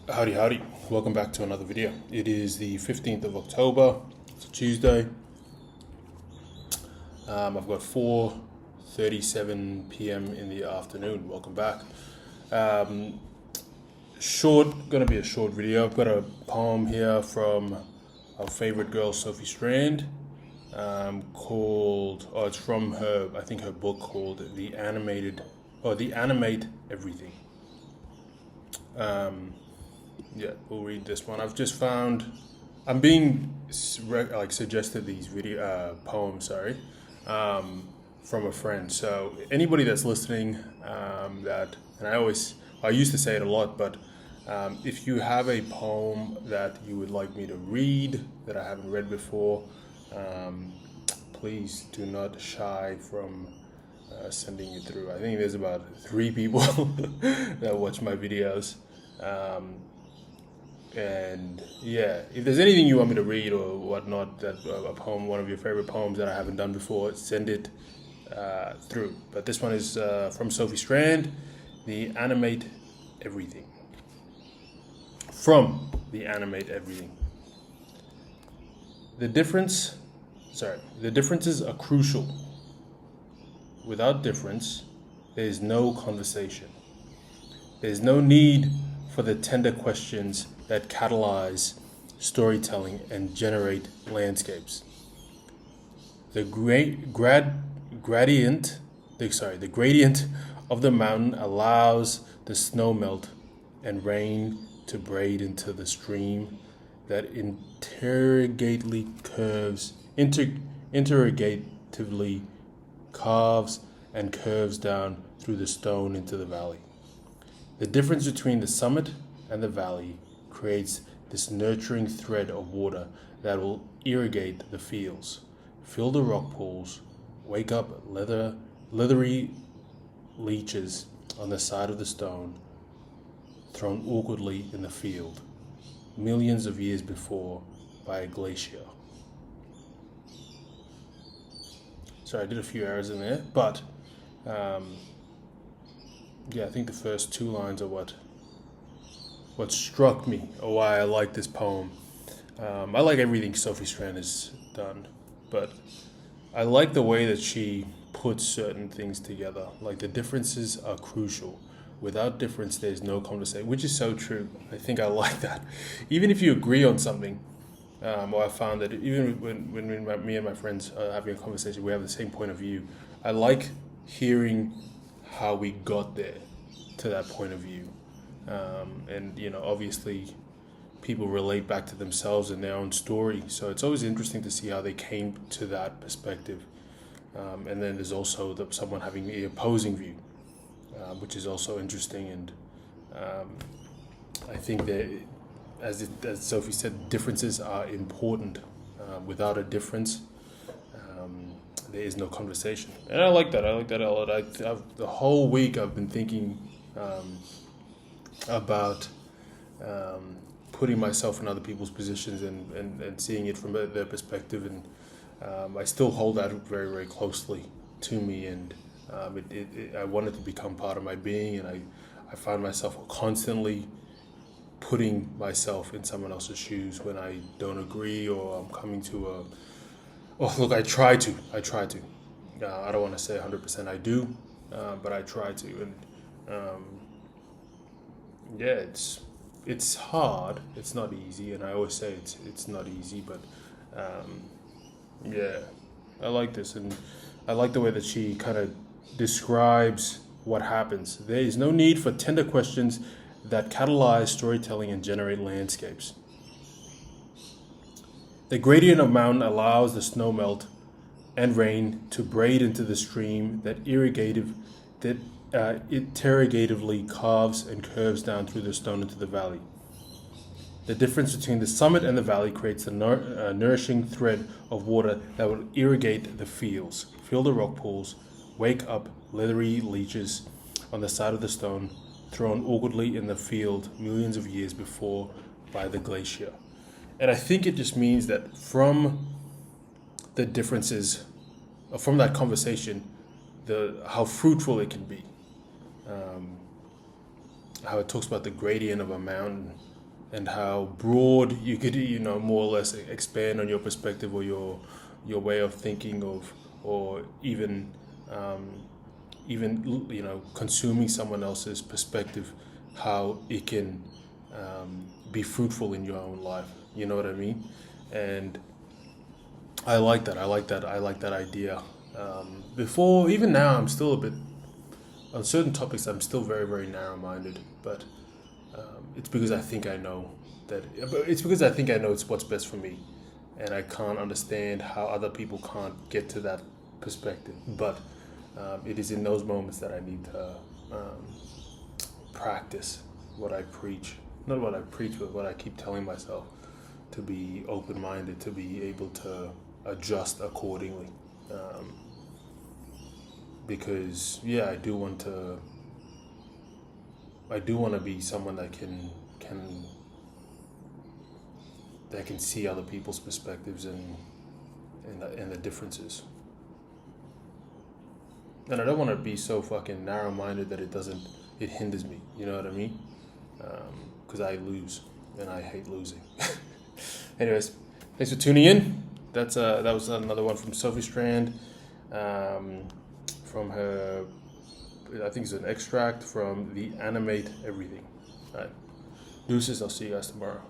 Howdy, howdy. Welcome back to another video. It is the 15th of October. It's a Tuesday. I've got 4:37 p.m. in the afternoon. Welcome back. Gonna be a short video. I've got a poem here from our favorite girl, Sophie Strand, it's from her, I think her book called The Animate Everything. Yeah, we'll read this one. I'm being suggested these poems, from a friend. So anybody that's listening, I used to say it a lot, but if you have a poem that you would like me to read that I haven't read before, please do not shy from sending it through. I think there's about 3 people that watch my videos. And yeah, if there's anything you want me to read or whatnot, that a poem, one of your favorite poems that I haven't done before, send it through. But this one is from Sophie Strand, The Animate Everything. From The Animate Everything. The differences are crucial. Without difference, there is no conversation. There is no need for the tender questions that catalyze storytelling and generate landscapes. The gradient of the mountain allows the snow melt and rain to braid into the stream that interrogatively carves and curves down through the stone into the valley. The difference between the summit and the valley creates this nurturing thread of water that will irrigate the fields, fill the rock pools, wake up leathery leeches on the side of the stone, thrown awkwardly in the field, millions of years before by a glacier. Sorry, I did a few errors in there, but I think the first 2 lines are what struck me, or why I like this poem. I like everything Sophie Strand has done, but I like the way that she puts certain things together. Like, the differences are crucial. Without difference, there's no conversation, which is so true. I think I like that. Even if you agree on something, or I found that even when me and my friends are having a conversation, we have the same point of view. I like hearing how we got there to that point of view. And obviously people relate back to themselves and their own story. So it's always interesting to see how they came to that perspective. And then there's also someone having the opposing view, which is also interesting. And I think that, as Sophie said, differences are important. Without a difference, there is no conversation. And I like that. I like that a lot. The whole week I've been thinking about putting myself in other people's positions and seeing it from their perspective, and I still hold that very, very closely to me, and I want it to become part of my being, and I find myself constantly putting myself in someone else's shoes when I don't agree, or I'm coming to I try to. I don't want to say 100% I do, but I try to, and it's hard. It's not easy, and I always say it's not easy. But I like this, and I like the way that she kind of describes what happens. There is no need for tender questions that catalyze storytelling and generate landscapes. The gradient of mountain allows the snow melt and rain to braid into the stream that interrogatively carves and curves down through the stone into the valley. The difference between the summit and the valley creates a nourishing thread of water that will irrigate the fields, fill the rock pools, wake up leathery leeches on the side of the stone, thrown awkwardly in the field millions of years before by the glacier. And I think it just means that from the differences, from that conversation, how fruitful it can be. How it talks about the gradient of a mountain, and how broad you could, more or less expand on your perspective or your way of thinking of, or um, even consuming someone else's perspective, how it can be fruitful in your own life. You know what I mean? And I like that. I like that. I like that idea. Before, even now, I'm still a bit on certain topics. I'm still very, very narrow-minded, but it's because I think I know that. But it's because I think I know it's what's best for me, and I can't understand how other people can't get to that perspective. But it is in those moments that I need to um, practice what I preach. Not what I preach, but what I keep telling myself, to be open minded, to be able to adjust accordingly. Um, because yeah, I do want to be someone that can that can see other people's perspectives and the differences. And I don't want to be so fucking narrow minded that it hinders me. You know what I mean? Because I lose and I hate losing. Anyways, thanks for tuning in. That was another one from Sophie Strand, from her. I think it's an extract from the Animate Everything. All right, deuces. I'll see you guys tomorrow.